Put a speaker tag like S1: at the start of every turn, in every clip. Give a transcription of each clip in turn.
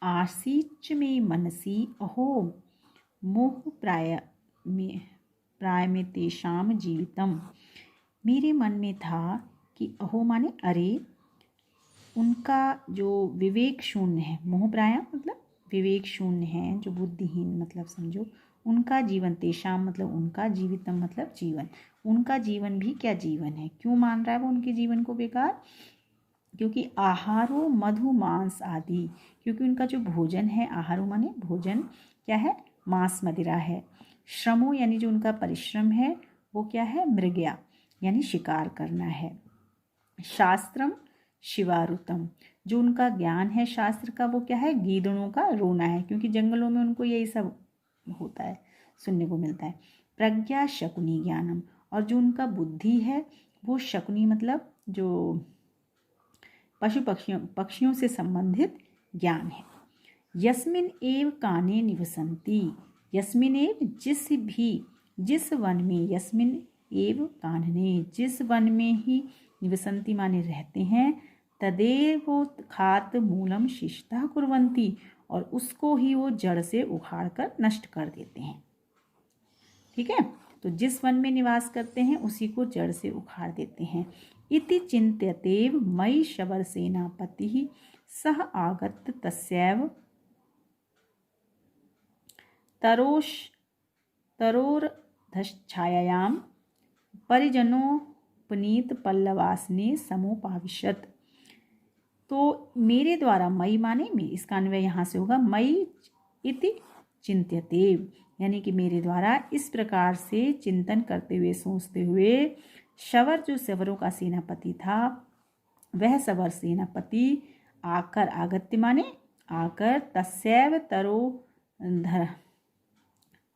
S1: आसीच में मनसी अहो मोह प्राय में तेषाम जीवितम। मेरे मन में था कि अहो माने अरे, उनका जो विवेक शून्य है, मोह प्राय मतलब विवेक शून्य है, जो बुद्धिहीन मतलब समझो, उनका जीवन, तेषाम मतलब उनका, जीवितम मतलब जीवन, उनका जीवन भी क्या जीवन है। क्यों मान रहा है वो उनके जीवन को बेकार? क्योंकि आहारो मधु मांस आदि, क्योंकि उनका जो भोजन है, आहारो माने भोजन क्या है, मांस मदिरा है। श्रमो यानी जो उनका परिश्रम है वो क्या है, मृगया यानी शिकार करना है। शास्त्रम शिवारुतम, जो उनका ज्ञान है शास्त्र का वो क्या है, गीदड़ों का रोना है, क्योंकि जंगलों में उनको यही सब होता है, सुनने को मिलता है। प्रज्ञा शकुनी ज्ञानम, और जो उनका बुद्धि है वो शकुनी मतलब जो पशु पक्षियों से संबंधित ज्ञान है। यस्मिन एव काने निवसंती, यस्मिन एव जिस वन में, यस्मिन एव कानने जिस वन में ही, निवसंती माने रहते हैं, तदेव खात मूलम शिष्टा कुर्वंती, और उसको ही वो जड़ से उखाड़ कर नष्ट कर देते हैं। ठीक है, तो जिस वन में निवास करते हैं उसी को जड़ से उखाड़ देते हैं। इति चिंत्यतेव मयि शबर सेनापति सह आगत तस्यैव तरोर्धच्छायायां परिजनोपनीत पल्लवासने समुपाविशत। तो मेरे द्वारा, मई माने मेरी, इसका अन्वय यहाँ से होगा मई इति चिंत्यतेव, यानी कि मेरे द्वारा इस प्रकार से चिंतन करते हुए, सोचते हुए, शवर जो सवरों का सेनापति था, वह सवर सेनापति आकर, आगत्य माने आकर, तस्यैव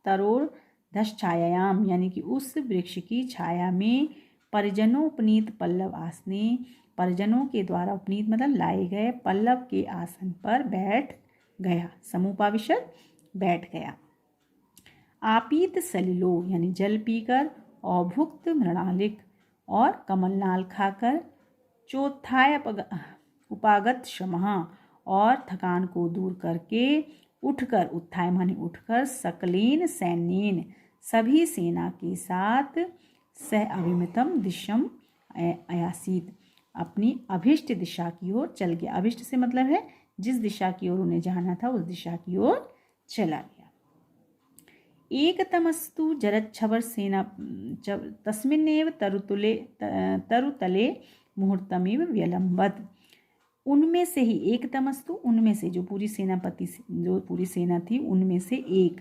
S1: तरोर्धच्छायायाम यानी कि उस वृक्ष की छाया में, परिजनोपनीत पल्लव आसने, परिजनों के द्वारा उपनीत मतलब लाए गए, पल्लव के आसन पर बैठ गया, समुपाविशत बैठ गया। आपीत सलिलो यानी जल पीकर, औभुक्त मृणालिक और कमलनाल खाकर, चोत्थाय उपागत श्रमः और थकान को दूर करके, उठकर, उत्थाय माने उठकर, सकलेन सैन्येन सभी सेना के साथ, सह अभिमितम दिशम अयासीत अपनी अभिष्ट दिशा की ओर चल गया। अभिष्ट से मतलब है जिस दिशा की ओर उन्हें जाना था उस दिशा की ओर चला गया। एकतमस्तु जरच्छवर सेना तस्मिन्नेव तरुतले मुहूर्तमेव व्यलंबत। उनमें से ही, एकतमस्तु उनमें से, जो पूरी सेनापति, जो पूरी सेना थी उनमें से एक,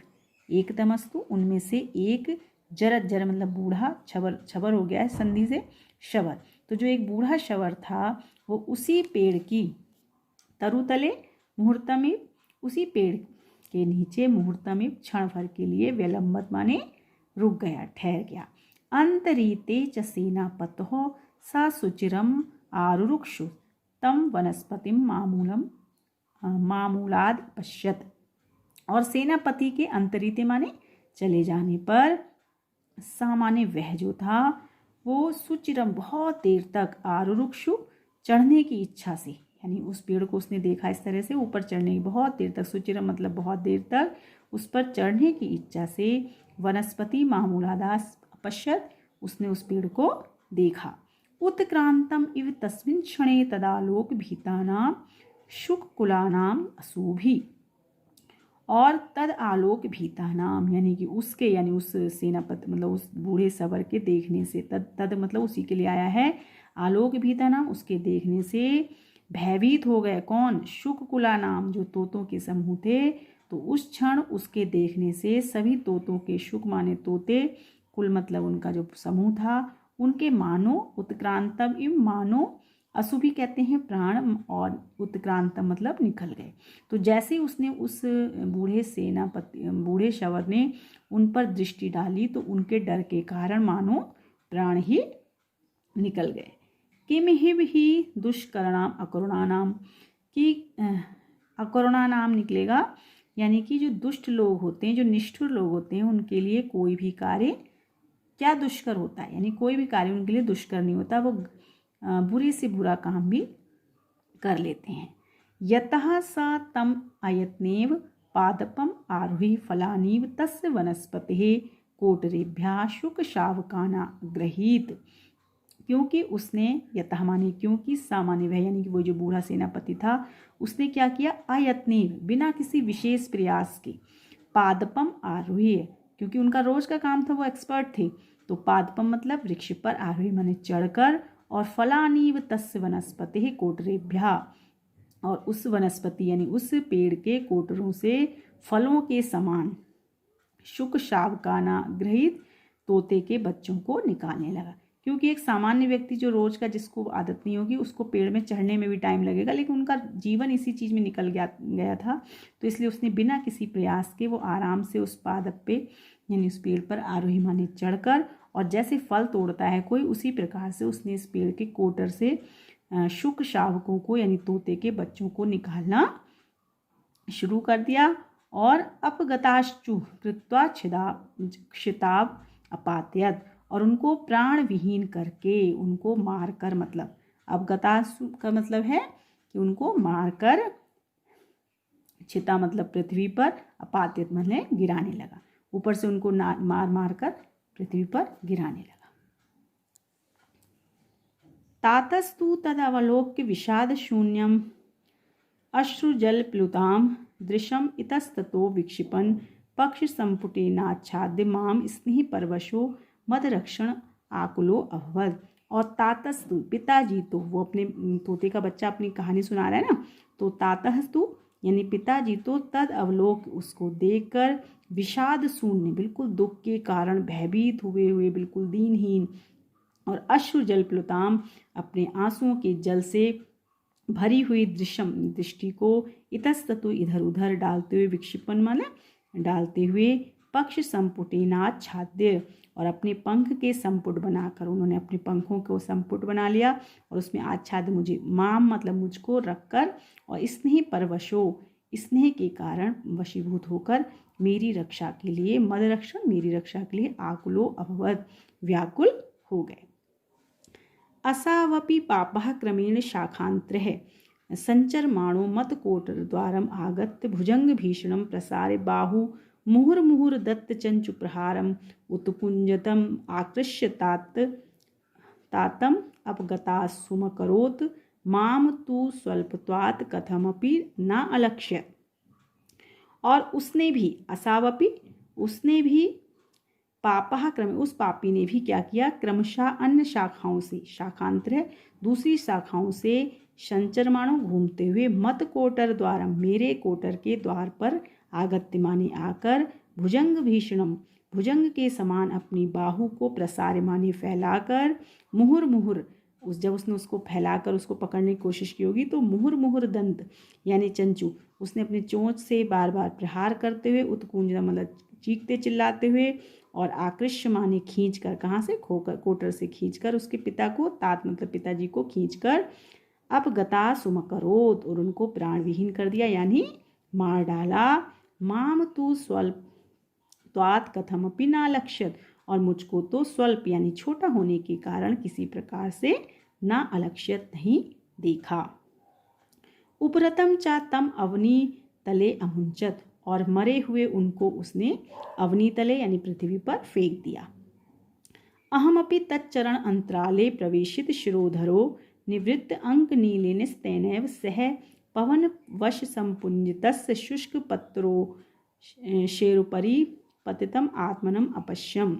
S1: एकतमस्तु उनमें से एक, जरत, जर मतलब बूढ़ा, छबर, छबर हो गया है संधि से शवर, तो जो एक बूढ़ा शवर था वो उसी पेड़ की, तरुतले मुहूर्तमेव, उसी पेड़ के नीचे, मुहूर्तमेव क्षण भर के लिए, व्यलंबत माने रुक गया, ठहर गया। अंतरीते च सेनापतः सा सुचिरम आरुरुक्षु तम वनस्पतिम मामूलाद पश्यत। और सेनापति के अंतरीते माने चले जाने पर, सा माने वह जो था, वो सुचिरम बहुत देर तक, आरुरुक्षु चढ़ने की इच्छा से, यानी उस पेड़ को उसने देखा इस तरह से ऊपर चढ़ने की, बहुत देर तक, सुचिरम मतलब बहुत देर तक उस पर चढ़ने की इच्छा से, वनस्पति मामूलादास पश्यत उसने उस पेड़ को देखा। उत्क्रांतम इव तस्मिन् क्षणे तदालोक भीतानां शुककुलानां अशुभि, और तद आलोक भीतानाम यानी कि उसके, यानी उस सेनापति मतलब उस बूढ़े सवर के देखने से, तद मतलब उसी के लिए आया है, आलोक भीतानाम उसके देखने से भयभीत हो गए। कौन? शुककुला नाम, जो तोतों के समूह थे। तो उस क्षण उसके देखने से सभी तोतों के, शुक माने तोते, कुल मतलब उनका जो समूह था, उनके मानो, उत्क्रांतम इव मानो, अशुभि कहते हैं प्राण, और उत्क्रांतम मतलब निकल गए। तो जैसे उसने उस बूढ़े सेनापति, बूढ़े शवर ने उन पर दृष्टि डाली तो उनके डर के कारण मानो प्राण ही निकल गए। किम ही दुष्कर्णाम अकरुणानाम, कि अकरुणानाम निकलेगा, यानी कि जो दुष्ट लोग होते हैं, जो निष्ठुर लोग होते हैं, उनके लिए कोई भी कार्य क्या दुष्कर होता है, यानी कोई भी कार्य उनके लिए दुष्कर नहीं होता, वो बुरे से बुरा काम भी कर लेते हैं। यतः स तम अयत्नेव पादपम आरुहि फलानीव तस्य वनस्पतिः कोटरेभ्यः शुकशावकाना गृहीत। क्योंकि उसने, यतः माने क्योंकि, सा माने वह, यानी कि वो जो बूढ़ा सेनापति था, उसने क्या किया, अयत्नेव बिना किसी विशेष प्रयास के, पादपम आरोही, क्योंकि उनका रोज का काम था, वो एक्सपर्ट थे, तो पादपम मतलब वृक्ष पर, आरोही माने चढ़कर, और फलानीव तस्य वनस्पति कोटरेभ्यः, और उस वनस्पति यानी उस पेड़ के कोटरों से फलों के समान, शुक शावकाना गृहीत, तोते के बच्चों को निकालने लगा। क्योंकि एक सामान्य व्यक्ति जो रोज का, जिसको आदत नहीं होगी, उसको पेड़ में चढ़ने में भी टाइम लगेगा, लेकिन उनका जीवन इसी चीज़ में निकल गया था, तो इसलिए उसने बिना किसी प्रयास के वो आराम से उस पादप पे यानी उस पेड़ पर आरोही माने चढ़कर, और जैसे फल तोड़ता है कोई, उसी प्रकार से उसने इस पेड़ के कोटर से शुक शावकों को यानी तोते के बच्चों को निकालना शुरू कर दिया। और अपगताश्चु कृत्वा क्षिताब अपात्यत, और उनको प्राण विहीन करके, उनको मारकर, मतलब अपगतासु का मतलब है कि उनको मारकर, छिता मतलब पृथ्वी पर, अपात्यत मतलब गिराने लगा, ऊपर से उनको मार मार कर पृथ्वी पर गिराने लगा। तातस्तु तदवलोक्य विषाद शून्यम अश्रुजल प्लुताम दृशम इतस्ततो विक्षिपन पक्ष संपुटेनाच्छाद्य माम स्नेह परवशो मदरक्षण आकुलो अभवद। और तातस्तु पिताजी, तो वो अपने तोते का बच्चा अपनी कहानी सुना रहा है ना, तो तातस्तु यानी पिताजी तो तद अवलोक उसको देखकर विषाद शून्य बिल्कुल दुख के कारण भयभीत हुए बिल्कुल दीनहीन, और अश्रु जल प्लुताम अपने आंसुओं के जल से भरी हुई दृष्टि को इतस्ततु इधर उधर डालते हुए, विक्षिपन माना डालते हुए, पक्ष संपुटेनाच्छाद्य और अपने पंख के संपुट बनाकर, उन्होंने अपने पंखों को संपुट बना लिया और उसमें आच्छाद मुझे, माम मतलब मुझको रखकर, और स्नेह परवशो स्नेह के कारण वशीभूत होकर मेरी रक्षा के लिए, मद रक्षण मेरी रक्षा के लिए, आकुलो अभवत व्याकुल हो गए। असावपि पापः क्रमेण शाखान्तरः संचरमाणो मतकोटरद्वारम् आगत्य भुजंग भीषणं प्रसार्य बाहु मुहुर्मुहुर् दत्तचंचु प्रहारम् उत्कुंजतम् आकृष्य तातम् अपगतासुमकरोत् माम तु स्वल्पत्वात् कथमपि न अलक्ष्यत्। और उसने भी, असावपि उसने भी, पापः क्रम उस पापी ने भी क्या किया, क्रमशः अन्य शाखाओं से, शाखांतर है दूसरी शाखाओं से, संचरमाणों घूमते हुए, मत कोटर द्वारा मेरे कोटर के द्वार पर, आगत्य माने आकर, भुजंग भीषणम भुजंग के समान अपनी बाहु को, प्रसार माने फैलाकर, मुहुर मुहुर उस जब उसने उसको फैलाकर उसको पकड़ने की कोशिश की होगी, तो मुहुर मुहुर दंत यानी चंचू उसने अपनी चोंच से बार बार प्रहार करते हुए, उत्कुंज मतलब चीखते चिल्लाते हुए, और आकृष्य माने खींच कर, कहाँ से, खोकर कोटर से खींचकर उसके पिता को, तात मतलब पिताजी को खींचकर, अपगता सुमकरोत और उनको प्राण विहीन कर दिया यानी मार डाला। माम तू स्वल्प त्वात कथमपि न लक्ष्यत, और मुझको तो स्वल्प यानी छोटा होने के कारण किसी प्रकार से न अलक्ष्यत नहीं देखा। उपरतम चा तम अवनी तले अमुंचत, और मरे हुए उनको उसने अवनी तले यानी पृथ्वी पर फेंक दिया। अहमपि तच्चरण अंतराले प्रवेशित शिरोधरो निवृत्त अंक नीलेनस्तैनैव सह पवन वश संपुंजितस्य शुष्क पत्रो शेरुपरि पतितम आत्मनम अपश्यम।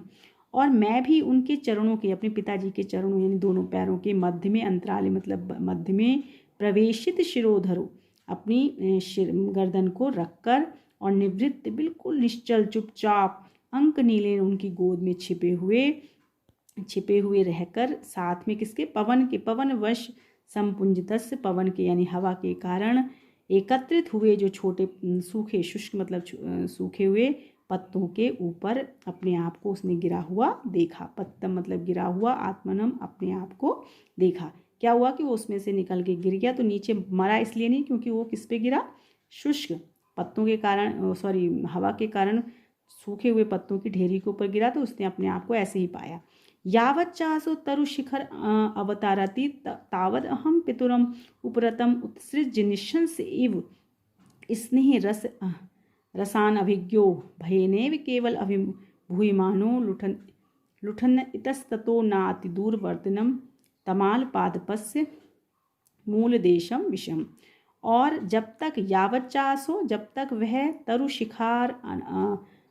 S1: और मैं भी उनके चरणों के, अपने पिताजी के चरणों यानी दोनों पैरों के मध्य में, अंतराले मतलब मध्य में, प्रवेशित शिरोधरो अपनी गर्दन को रखकर, और निवृत्त बिल्कुल निश्चल चुपचाप, अंक नीले उनकी गोद में छिपे हुए रहकर, साथ में किसके, पवन के, पवन वश संपुंजितस्य पवन के यानी हवा के कारण एकत्रित हुए जो छोटे सूखे, शुष्क मतलब सूखे हुए पत्तों के ऊपर अपने आप को उसने गिरा हुआ देखा। पत्तम मतलब गिरा हुआ, आत्मनम अपने आप को देखा। क्या हुआ कि वो उसमें से निकल के गिर गया, तो नीचे मरा इसलिए नहीं क्योंकि वो किस पे गिरा, शुष्क पत्तों के कारण, हवा के कारण सूखे हुए पत्तों की ढेरी के ऊपर गिरा, तो उसने अपने आप को ऐसे ही पाया। यावच्चासो तरुशिखर अवतारति तावद अहम पितुरम उपरतम उत्सृज्य निशंस इव स्नेह रसान अभिज्ञो भयेनेव केवल अभिभूयमानो लुठन इतस्ततो नातिदूरवर्तिनम तमाल पादपस्य मूल देशम विषम। और जब तक यावच्चासो, जब तक वह तरुशिखार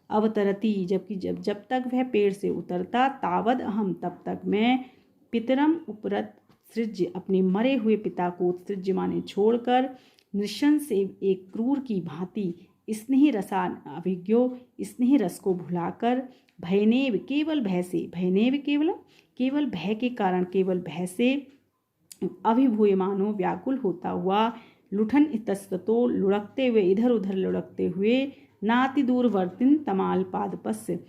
S1: अवतरती, जबकि जब तक वह पेड़ से उतरता, तावद अहम, तब तक मैं, पितरम उपरत सृज्य, अपने मरे हुए पिता को उत्सृज्य माने छोड़कर, नृशंस से एक क्रूर की भांति, स्नेह रसान अभिज्ञो, स्नेह रस को भुलाकर, भयनेव, केवल भय से, भयनेव केवल भय के कारण, केवल भय से, अभिभूयमानो, व्याकुल होता हुआ, लुठन इतस्ततो, लुढ़कते हुए, इधर उधर लुढ़कते हुए, नाति दूरवर्तिन तमाल पादपस्य,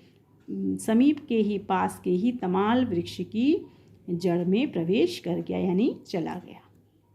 S1: समीप के ही, पास के ही तमाल वृक्ष की जड़ में प्रवेश कर गया, यानी चला गया।